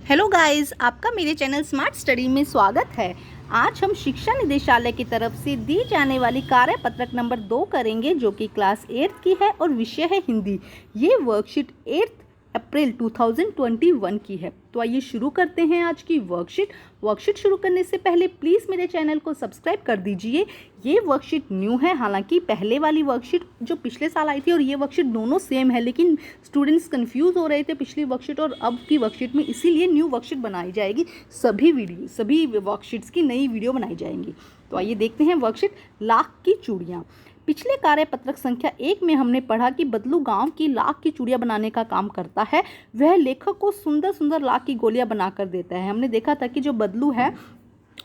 Hello guys, आपका मेरे channel smart study में स्वागत है। आज हम शिक्षा निदेशालय की तरफ से दी जाने वाली कार्यपत्रक नंबर 2 करेंगे, जो कि क्लास 8 की है और विषय है हिंदी। ये वर्कशीट 8 अप्रैल 2021 की है। तो आइए शुरू करते हैं आज की वर्कशीट शुरू करने से पहले प्लीज़ मेरे चैनल को सब्सक्राइब कर दीजिए। ये वर्कशीट न्यू है, हालांकि पहले वाली वर्कशीट जो पिछले साल आई थी और ये वर्कशीट दोनों सेम है, लेकिन स्टूडेंट्स कंफ्यूज हो रहे थे पिछली वर्कशीट और अब की वर्कशीट में, इसीलिए न्यू वर्कशीट बनाई जाएगी। सभी वर्कशीट्स की नई वीडियो बनाई जाएंगी। तो आइए देखते हैं वर्कशीट लाख की चूड़ियाँ। पिछले कार्यपत्रक संख्या 1 में हमने पढ़ा कि बदलू गांव की लाख की चूड़ियां बनाने का काम करता है। वह लेखक को सुंदर सुंदर लाख की गोलियां बनाकर देता है। हमने देखा था कि जो बदलू है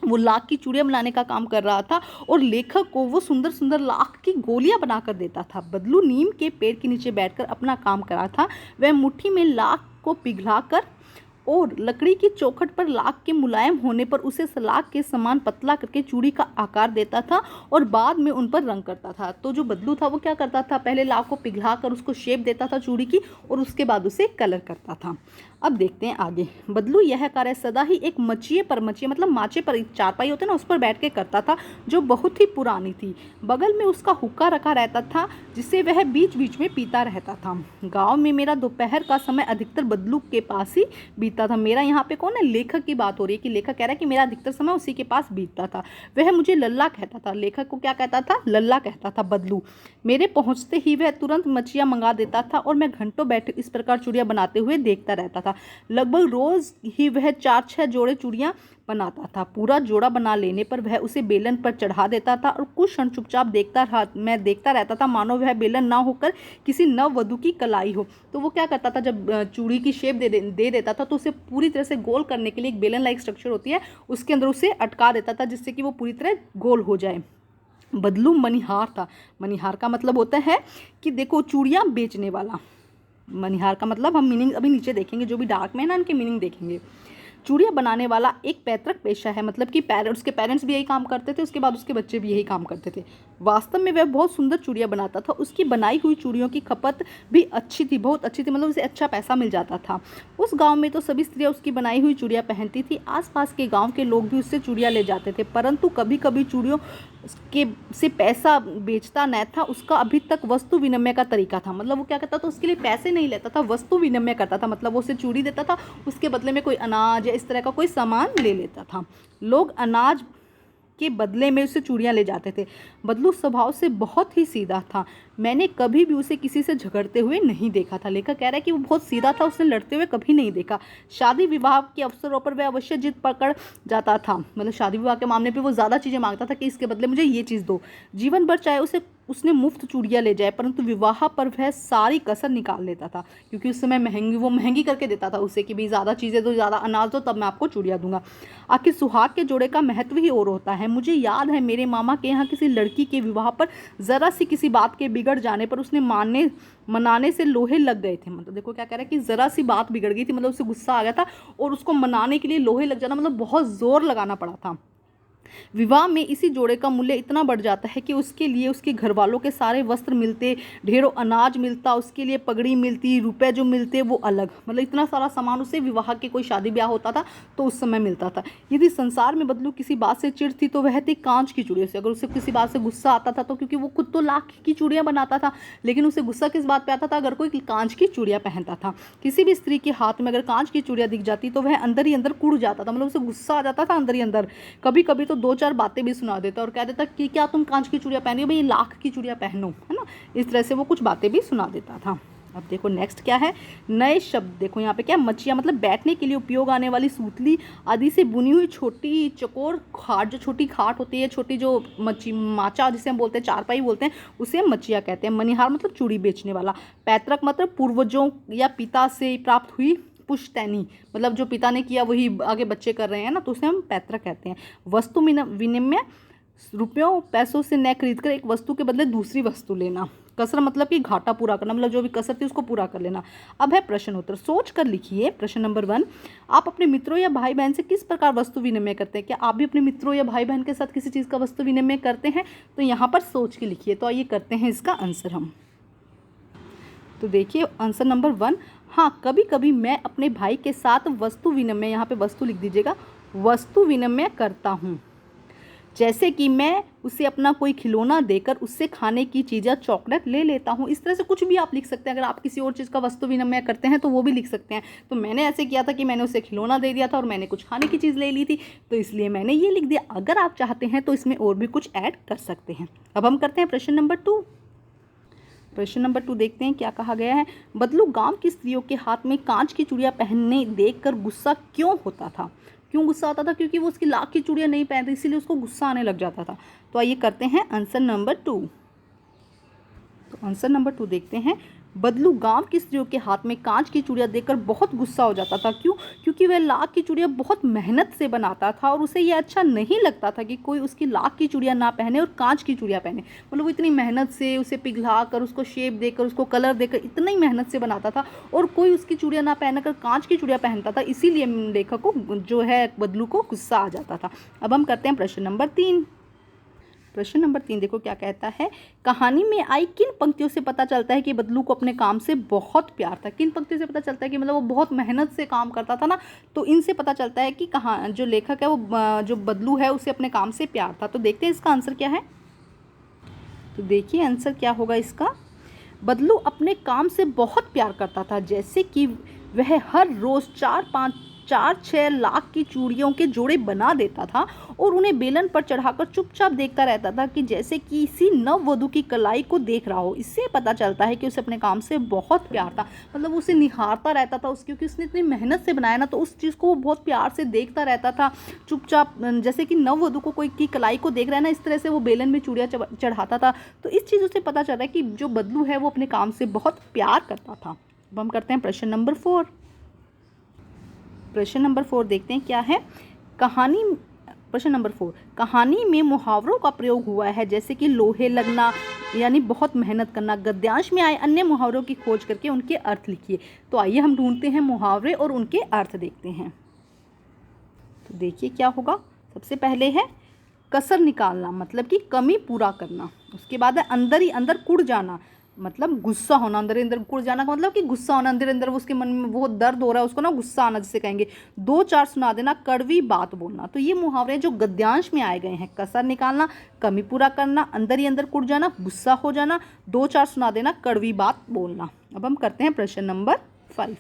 वो लाख की चूड़ियां बनाने का काम कर रहा था और लेखक को वो सुंदर सुंदर लाख की गोलियां बनाकर देता था। बदलू नीम के पेड़ के नीचे बैठकर अपना काम कर रहा था। वह मुट्ठी में लाख को पिघलाकर और लकड़ी की चौखट पर लाख के मुलायम होने पर उसे सलाख के समान पतला करके चूड़ी का आकार देता था और बाद में उन पर रंग करता था। तो जो बदलू था वो क्या करता था, पहले लाख को पिघलाकर उसको शेप देता था चूड़ी की और उसके बाद उसे कलर करता था। अब देखते हैं आगे। बदलू यह कार्य सदा ही एक मचिए मतलब माचे पर चारपाई होते ना, उस पर बैठ के करता था, जो बहुत ही पुरानी थी। बगल में उसका हुक्का रखा रहता था जिसे वह बीच बीच में पीता रहता था। गांव में मेरा दोपहर का समय अधिकतर बदलू के पास ही बीतता था। मेरा यहाँ पे कौन है, लेखक की बात हो रही है कि लेखक कह रहा है कि मेरा अधिकतर समय उसी के पास बीतता था। वह मुझे लल्ला कहता था। लेखक को क्या कहता था, लल्ला कहता था बदलू। मेरे पहुंचते ही वह तुरंत मछियाँ मंगा देता था और मैं घंटों बैठे इस प्रकार चूड़ियाँ बनाते हुए देखता रहता था। लगभग रोज ही वह 4-6 जोड़े चूड़ियां बनाता था। पूरा जोड़ा बना लेने पर वह उसे बेलन पर चढ़ा देता था और कुछ क्षण चुपचाप मैं देखता रहता था, मानो वह बेलन ना होकर किसी नववधू की कलाई हो। तो वो क्या करता था, जब चूड़ी की शेप दे देता था तो उसे पूरी तरह से गोल करने के लिए एक बेलन लाइक स्ट्रक्चर होती है, उसके अंदर उसे अटका देता था जिससे कि वो पूरी तरह गोल हो जाए। बदलू मनिहार था। मनिहार का मतलब होता है कि देखो चूड़ियाँ बेचने वाला। मनिहार का मतलब हम मीनिंग अभी नीचे देखेंगे, जो भी डार्क में है ना इनके मीनिंग देखेंगे। चूड़ियाँ बनाने वाला एक पैतृक पेशा है, मतलब कि उसके पेरेंट्स भी यही काम करते थे, उसके बाद उसके बच्चे भी यही काम करते थे। वास्तव में वह बहुत सुंदर चूड़ियाँ बनाता था। उसकी बनाई हुई चूड़ियों की खपत भी अच्छी थी, बहुत अच्छी थी, मतलब उसे अच्छा पैसा मिल जाता था। उस गांव में तो सभी स्त्रियाँ उसकी बनाई हुई चूड़ियाँ पहनती थी। आसपास के गांव के लोग भी उससे चूड़ियाँ ले जाते थे, परंतु कभी कभी चूड़ियों के से पैसा बेचता न था। उसका अभी तक वस्तु विनिमय का तरीका था, मतलब वो क्या करता था, उसके लिए पैसे नहीं लेता था, वस्तु विनिमय करता था। मतलब वो उसे चूड़ी देता था, उसके बदले में कोई अनाज या इस तरह का कोई सामान ले लेता था। लोग अनाज के बदले में उससे चूड़ियाँ ले जाते थे। बदलू स्वभाव से बहुत ही सीधा था। मैंने कभी भी उसे किसी से झगड़ते हुए नहीं देखा था। लेखक कह रहा है कि वो बहुत सीधा था, उसने लड़ते हुए कभी नहीं देखा। शादी विवाह के अवसरों पर वह अवश्य जिद पकड़ जाता था, मतलब शादी विवाह के मामले पे वो ज़्यादा चीज़ें मांगता था कि इसके बदले मुझे ये चीज़ दो। जीवन भर चाहे उसने मुफ्त चूड़ियाँ ले जाए, परंतु विवाह पर वह सारी कसर निकाल लेता था, क्योंकि उस समय महंगी करके देता था उसे कि भाई ज़्यादा चीज़ें दो, ज़्यादा अनाज दो, तब मैं आपको चूड़ियाँ दूंगा। आखिर सुहाग के जोड़े का महत्व ही और होता है। मुझे याद है मेरे मामा के यहाँ किसी लड़की के विवाह पर ज़रा सी किसी बात के बिगड़ जाने पर उसने मनाने से लोहे लग गए थे। मतलब देखो क्या कह रहा है कि ज़रा सी बात बिगड़ गई थी, मतलब उसे गुस्सा आ गया था और उसको मनाने के लिए लोहे लग जाना, मतलब बहुत ज़ोर लगाना पड़ा था। विवाह में इसी जोड़े का मूल्य इतना बढ़ जाता है कि उसके लिए उसके घर वालों के सारे वस्त्र मिलते, ढेरों अनाज मिलता, उसके लिए पगड़ी मिलती, रुपए जो मिलते वो अलग, मतलब इतना सारा सामान उसे विवाह के कोई शादी ब्याह होता था तो उस समय मिलता था। यदि संसार में बदलू किसी बात से चिढ़ थी तो वह थी कांच की चूड़ियों से। अगर उसे किसी बात से गुस्सा आता था तो, क्योंकि वो खुद तो लाख की चूड़ियाँ बनाता था, लेकिन उसे गुस्सा किस बात पे आता था, अगर कोई कांच की चूड़ियाँ पहनता था। किसी भी स्त्री के हाथ में अगर कांच की चूड़ियाँ दिख जाती तो वह अंदर ही अंदर कुड़ जाता था, मतलब उसे गुस्सा आ जाता था अंदर ही अंदर। कभी कभी तो 2-4 बातें भी सुना देता और कह देता कि क्या तुम कांच की चूड़ियाँ पहनी हो, भाई लाख की चूड़ियाँ पहनो, है ना। इस तरह से वो कुछ बातें भी सुना देता था। अब देखो नेक्स्ट क्या है, नए शब्द देखो यहाँ पे क्या, मचिया मतलब बैठने के लिए उपयोग आने वाली सूतली आदि से बुनी हुई छोटी चकोर खाट, जो छोटी खाट होती है, छोटी जो माचा जिसे हम बोलते हैं, चारपाई बोलते हैं, उसे मचिया कहते हैं। मनिहार मतलब चूड़ी बेचने वाला। पैतृक मतलब पूर्वजों या पिता से प्राप्त हुई पुश्तैनी, मतलब जो पिता ने किया वही आगे बच्चे कर रहे हैं ना, तो उसे हम पैतृक कहते हैं। वस्तु विनिमय, रुपयों पैसों से न खरीद कर एक वस्तु के बदले दूसरी वस्तु लेना। कसर मतलब कि घाटा पूरा करना, मतलब जो भी कसर थी उसको पूरा कर लेना। अब है प्रश्न उत्तर, सोच कर लिखिए। प्रश्न नंबर 1, आप अपने मित्रों या भाई बहन से किस प्रकार वस्तु विनिमय करते हैं? क्या आप भी अपने मित्रों या भाई बहन के साथ किसी चीज़ का वस्तु विनिमय करते हैं? तो यहाँ पर सोच के लिखिए। तो आइए करते हैं इसका आंसर हम। तो देखिए आंसर नंबर 1, हाँ, कभी कभी मैं अपने भाई के साथ वस्तु विनिमय, यहाँ पे वस्तु लिख दीजिएगा, वस्तु विनिमय करता हूँ। जैसे कि मैं उसे अपना कोई खिलौना देकर उससे खाने की चीज़ या चॉकलेट ले लेता हूँ। इस तरह से कुछ भी आप लिख सकते हैं। अगर आप किसी और चीज़ का वस्तु विनिमय करते हैं तो वो भी लिख सकते हैं। तो मैंने ऐसे किया था कि मैंने उसे खिलौना दे दिया था और मैंने कुछ खाने की चीज़ ले ली थी, तो इसलिए मैंने ये लिख दिया। अगर आप चाहते हैं तो इसमें और भी कुछ ऐड कर सकते हैं। अब हम करते हैं प्रश्न नंबर 2। प्रश्न नंबर 2 देखते हैं क्या कहा गया है। बदलू गांव की स्त्रियों के हाथ में कांच की चूड़ियां पहनने देखकर गुस्सा क्यों होता था? क्यों गुस्सा आता था? क्योंकि वो उसकी लाख की चूड़ियां नहीं पहनती, इसीलिए उसको गुस्सा आने लग जाता था। तो आइए करते हैं आंसर नंबर 2। तो आंसर नंबर 2 देखते हैं। बदलू गांव की स्त्रियों के हाथ में कांच की चूड़ियां देखकर बहुत गुस्सा हो जाता था। क्यों? क्योंकि वह लाख की चूड़ियां बहुत मेहनत से बनाता था और उसे ये अच्छा नहीं लगता था कि कोई उसकी लाख की चूड़ियां ना पहने और कांच की चूड़ियां पहने। मतलब वो इतनी मेहनत से उसे पिघला कर, उसको शेप देकर, उसको कलर देकर इतनी मेहनत से बनाता था और कोई उसकी चूड़ियां ना पहनकर कांच की चूड़ियां पहनता था, इसीलिए लेखक को जो है बदलू को गुस्सा आ जाता था। अब हम करते हैं प्रश्न नंबर 3। प्रश्न नंबर 3 देखो क्या कहता है। कहानी में आई किन पंक्तियों से पता चलता है कि बदलू को अपने काम से बहुत प्यार था? किन पंक्तियों से पता चलता है कि मतलब वो बहुत मेहनत से काम करता था ना, तो इनसे पता चलता है कि कहाँ जो लेखक है वो जो बदलू है उसे अपने काम से प्यार था। तो देखते हैं इसका आंसर क्या है। तो देखिए आंसर क्या होगा इसका। बदलू अपने काम से बहुत प्यार करता था, जैसे कि वह हर रोज़ 4-6 लाख की चूड़ियों के जोड़े बना देता था और उन्हें बेलन पर चढ़ाकर चुपचाप देखता रहता था कि जैसे किसी नववधू की कलाई को देख रहा हो। इससे पता चलता है कि उसे अपने काम से बहुत प्यार था। मतलब उसे निहारता रहता था क्योंकि उसने इतनी मेहनत से बनाया ना, तो उस चीज़ को वो बहुत प्यार से देखता रहता था चुपचाप, जैसे कि नववधू को कोई की कलाई को देख रहा है ना, इस तरह से वो बेलन में चूड़ियाँ चढ़ाता था। तो इस चीज़ों से पता चल रहा है कि जो बदलू है वो अपने काम से बहुत प्यार करता था। अब हम करते हैं प्रश्न नंबर 4। प्रश्न नंबर 4 देखते हैं क्या है। प्रश्न नंबर 4, कहानी में मुहावरों का प्रयोग हुआ है, जैसे कि लोहे लगना यानी बहुत मेहनत करना। गद्यांश में आए अन्य मुहावरों की खोज करके उनके अर्थ लिखिए। तो आइए हम ढूंढते हैं मुहावरे और उनके अर्थ देखते हैं। तो देखिए क्या होगा। सबसे पहले है कसर निकालना, मतलब कि कमी पूरा करना। उसके बाद है अंदर ही अंदर कुड़ जाना, मतलब गुस्सा होना। अंदर ही अंदर कुड़ जाना का मतलब कि गुस्सा होना, अंदर अंदर वो उसके मन में बहुत दर्द हो रहा है, उसको ना गुस्सा आना जिसे कहेंगे। 2-4 सुना देना, कड़वी बात बोलना। तो ये मुहावरे जो गद्यांश में आए गए हैं, कसर निकालना, कमी पूरा करना, अंदर ही अंदर कुड़ जाना, गुस्सा हो जाना, 2-4 सुना देना, कड़वी बात बोलना। अब हम करते हैं प्रश्न नंबर 5।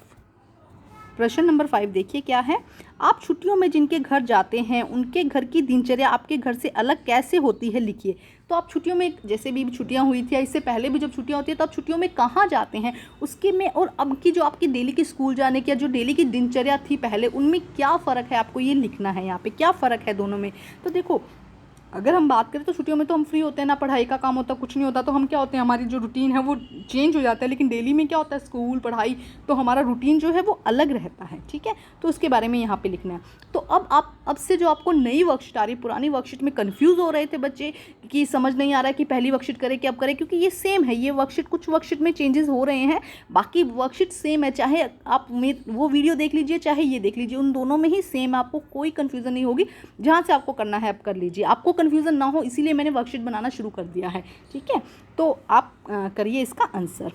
प्रश्न नंबर 5 देखिए क्या है। आप छुट्टियों में जिनके घर जाते हैं उनके घर की दिनचर्या आपके घर से अलग कैसे होती है, लिखिए। तो आप छुट्टियों में, जैसे भी छुट्टियां हुई थी या इससे पहले भी जब छुट्टियां होती है तो आप छुट्टियों में कहाँ जाते हैं उसके में, और अब की जो आपकी डेली की स्कूल जाने की या जो डेली की दिनचर्या थी पहले, उनमें क्या फ़र्क है, आपको ये लिखना है। यहाँ पे क्या फ़र्क है दोनों में। तो देखो, अगर हम बात करें तो छुट्टियों में तो हम फ्री होते हैं ना, पढ़ाई का काम होता, कुछ नहीं होता, तो हम क्या होते हैं, हमारी जो रूटीन है वो चेंज हो जाता है। लेकिन डेली में क्या होता है, स्कूल पढ़ाई, तो हमारा रूटीन जो है वो अलग रहता है। ठीक है, तो उसके बारे में यहाँ पे लिखना है। तो अब से जो आपको नई वर्कशीट आ रही, पुरानी वर्कशीट में कंफ्यूज हो रहे थे बच्चे कि समझ नहीं आ रहा है कि पहली वर्कशीट करें कि अब करें, क्योंकि ये सेम है। ये वर्कशीट, कुछ वर्कशीट में चेंजेस हो रहे हैं, बाकी वर्कशीट सेम है। चाहे आप वो वीडियो देख लीजिए, चाहे ये देख लीजिए, उन दोनों में ही सेम है। आपको कोई कन्फ्यूज़न नहीं होगी। जहाँ से आपको करना है आप कर लीजिए, आपको कन्फ्यूज़न ना हो इसीलिए मैंने वर्कशीट बनाना शुरू कर दिया है। ठीक है, तो आप करिए इसका आंसर।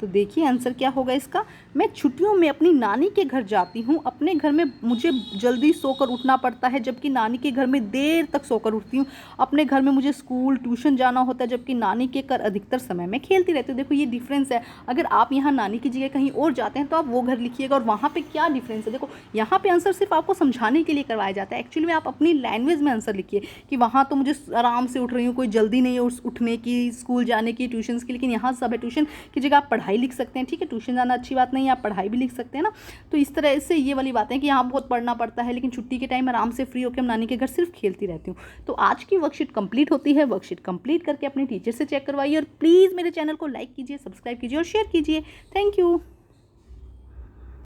तो देखिए आंसर क्या होगा इसका। मैं छुट्टियों में अपनी नानी के घर जाती हूँ। अपने घर में मुझे जल्दी सोकर उठना पड़ता है, जबकि नानी के घर में देर तक सोकर उठती हूँ। अपने घर में मुझे स्कूल ट्यूशन जाना होता है, जबकि नानी के घर अधिकतर समय में खेलती रहती हूँ। देखो ये डिफरेंस है। अगर आप यहाँ नानी की जगह कहीं और जाते हैं तो आप वो घर लिखिएगा, और वहाँ पर क्या डिफरेंस है। देखो यहाँ पर आंसर सिर्फ आपको समझाने के लिए करवाया जाता है। एक्चुअली में आप अपनी लैंग्वेज में आंसर लिखिए कि वहाँ तो मुझे आराम से उठ रही हूँ, कोई जल्दी नहीं है उठने की, स्कूल जाने की, ट्यूशन की। लेकिन यहाँ सब है, ट्यूशन की जगह आप पढ़ाई लिख सकते हैं। ठीक है, ट्यूशन जाना अच्छी बात नहीं है, आप पढ़ाई भी लिख सकते हैं ना। तो इस तरह से ये वाली बातें कि यहाँ बहुत पढ़ना पड़ता है, लेकिन छुट्टी के टाइम आराम से फ्री होकर हम नानी के घर सिर्फ खेलती रहती हूँ। तो आज की वर्कशीट कंप्लीट होती है। वर्कशीट कंप्लीट करके अपने टीचर से चेक करवाइए, और प्लीज़ मेरे चैनल को लाइक कीजिए, सब्सक्राइब कीजिए और शेयर कीजिए। Thank you.